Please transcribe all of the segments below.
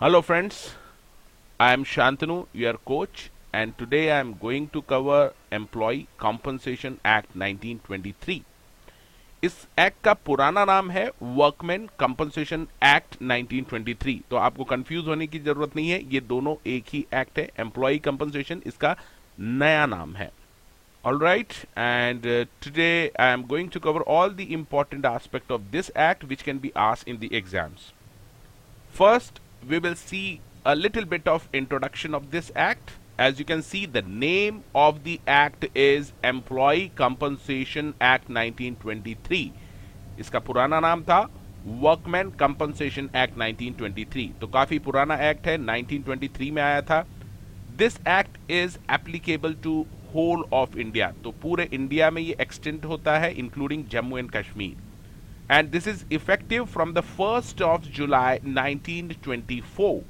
Hello friends, I am Shantanu, your coach, and today I am going to cover Employee Compensation Act 1923. इस act का पुराना नाम है workman compensation act 1923। तो आपको कंफ्यूज होने की जरूरत नहीं है, ये दोनों एक ही एक्ट है। एम्प्लॉय कंपनसेशन इसका नया नाम है। All right, and today I am going to cover all the important aspect of this act which can be asked in the exams. First, we will see a little bit of introduction of this act. As you can see, the name of the act is Employee Compensation Act 1923. इसका पुराना नाम था workman compensation act 1923। तो काफी पुराना act है, 1923 में आया था। This act is applicable to whole of India, तो पूरे इंडिया में ये एक्सटेंड होता है including Jammu and Kashmir. And this is effective from the 1st of July 1924.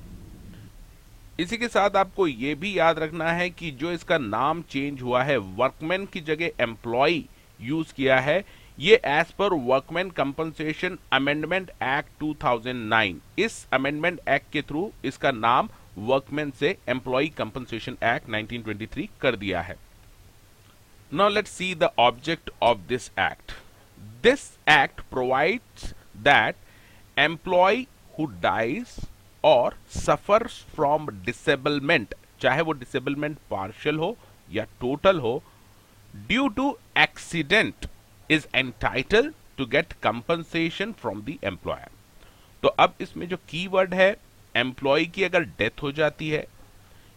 इसी के साथ आपको ये भी याद रखना है कि जो इसका नाम चेंज हुआ है, वर्कमैन की जगह एम्प्लॉय यूज किया है, ये as per workman compensation amendment act 2009। इस अमेंडमेंट एक्ट के थ्रू इसका नाम वर्कमैन से एम्प्लॉय कंपनसेशन एक्ट 1923 कर दिया है। Now let's see the object of this act. This act provides that employee who dies or suffers from disablement, चाहे वो disablement partial हो या total हो, due to accident is entitled to get compensation from the employer. तो अब इसमें जो keyword है, एम्प्लॉय की अगर डेथ हो जाती है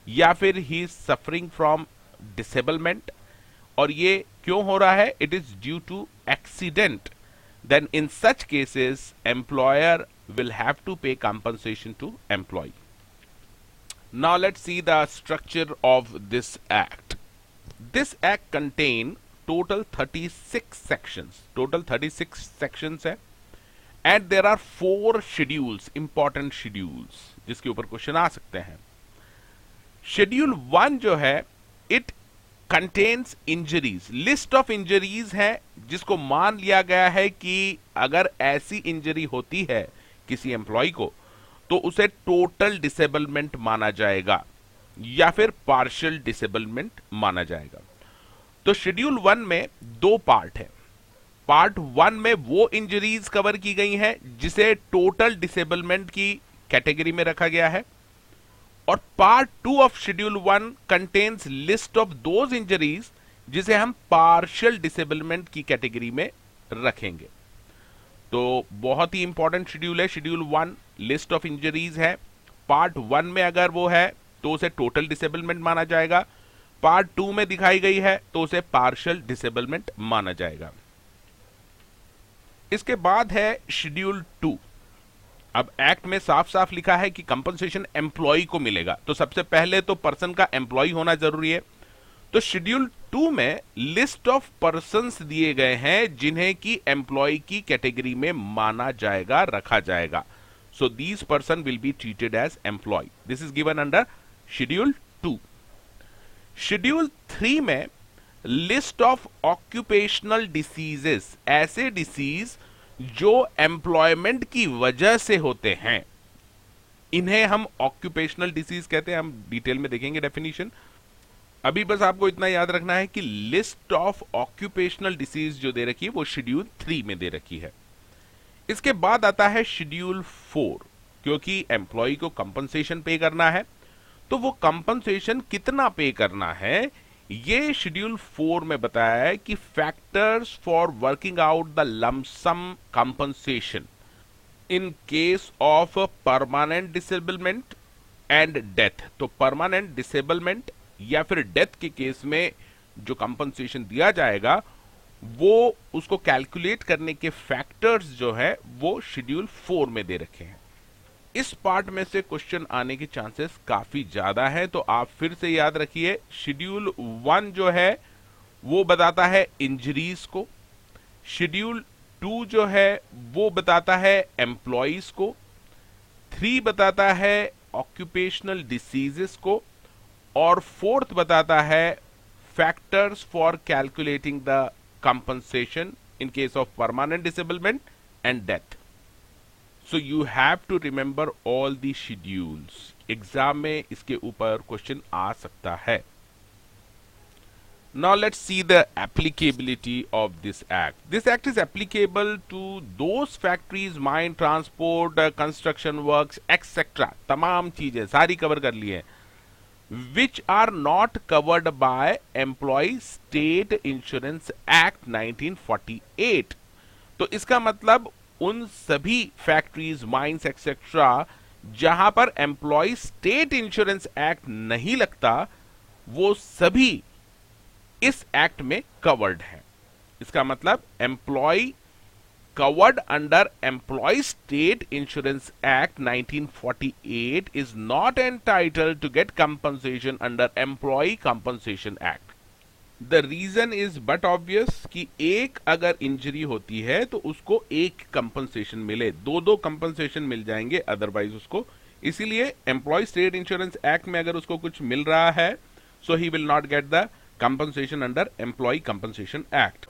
या फिर he is suffering from disablement, और ये क्यों हो रहा है, it is due to accident, then in such cases employer will have to pay compensation to employee. Now let's see the structure of this act. This act contain total 36 sections, है, and there are 4 schedules, important schedules जिसके ऊपर question आ सकते हैं। Schedule 1 जो है, it contains injuries, list of injuries है, जिसको मान लिया गया है कि अगर ऐसी इंजरी होती है किसी एम्प्लॉय को तो उसे टोटल डिसेबलमेंट माना जाएगा या फिर पार्शियल डिसेबलमेंट माना जाएगा। तो शेड्यूल 1 में 2 पार्ट है। पार्ट 1 में वो इंजरीज कवर की गई हैं जिसे टोटल डिसेबलमेंट की कैटेगरी में रखा गया है, और part 2 of schedule 1 contains list of those injuries जिसे हम पार्शियल डिसेबलमेंट की कैटेगरी में रखेंगे। तो बहुत ही इंपॉर्टेंट शेड्यूल है शेड्यूल 1, लिस्ट ऑफ इंजरीज है। पार्ट 1 में अगर वो है तो उसे टोटल डिसेबलमेंट माना जाएगा, पार्ट 2 में दिखाई गई है तो उसे पार्शियल डिसेबलमेंट माना जाएगा। इसके बाद है शेड्यूल 2। अब एक्ट में साफ साफ लिखा है कि कंपनसेशन एम्प्लॉय को मिलेगा, तो सबसे पहले तो पर्सन का एम्प्लॉय होना जरूरी है। तो शेड्यूल 2 में लिस्ट ऑफ पर्सन्स दिए गए हैं जिन्हें की एम्प्लॉय की कैटेगरी में माना जाएगा, रखा जाएगा। So these person will be treated as employ. This is given under schedule 2। Schedule 3 में लिस्ट ऑफ ऑक्यूपेशनल डिसीजेस, ऐसे डिसीज जो एम्प्लॉयमेंट की वजह से होते हैं, इन्हें हम ऑक्यूपेशनल डिसीज कहते हैं। हम डिटेल में देखेंगे डेफिनेशन। अभी बस आपको इतना याद रखना है कि लिस्ट ऑफ ऑक्यूपेशनल डिसीज जो दे रखी है वो शेड्यूल 3 में दे रखी है। इसके बाद आता है शेड्यूल 4। क्योंकि एम्प्लॉय को कंपनसेशन पे करना है, तो वो कंपनसेशन कितना पे करना है ये शेड्यूल 4 में बताया है कि factors for working out the lump sum compensation in case of permanent disablement and death. तो परमानेंट डिसेबलमेंट या फिर डेथ के केस में जो कंपनसेशन दिया जाएगा वो उसको कैलकुलेट करने के फैक्टर्स जो है वो शेड्यूल 4 में दे रखे हैं। इस पार्ट में से क्वेश्चन आने के चांसेस काफी ज्यादा है, तो आप फिर से याद रखिए। शेड्यूल 1 जो है वो बताता है इंजरीज को, शेड्यूल 2 जो है वो बताता है एम्प्लॉइज को, 3 बताता है ऑक्यूपेशनल डिसीजेस को, और 4th बताता है factors for calculating the compensation in case of permanent disablement and death. So you have to remember all the schedules. Exam में इसके ऊपर क्वेश्चन आ सकता है। Now let's see the applicability of this act. This act is applicable to those factories, mine, transport, construction works, etc. तमाम चीजें सारी cover कर ली हैं which are not covered by Employee State Insurance Act 1948. तो इसका मतलब उन सभी फैक्ट्रीज, माइंस एक्सेट्रा जहां पर एम्प्लॉय स्टेट इंश्योरेंस एक्ट नहीं लगता, वो सभी इस एक्ट में कवर्ड है। इसका मतलब employ covered under employ state insurance act 1948 is not entitled to get compensation under employ compensation act. The reason is but obvious कि एक अगर इंजरी होती है तो उसको एक कंपनसेशन मिले, दो कंपनसेशन मिल जाएंगे अदरवाइज उसको। इसीलिए एम्प्लॉय स्टेट इंश्योरेंस एक्ट में अगर उसको कुछ मिल रहा है, so he will not get the compensation under Employee Compensation Act.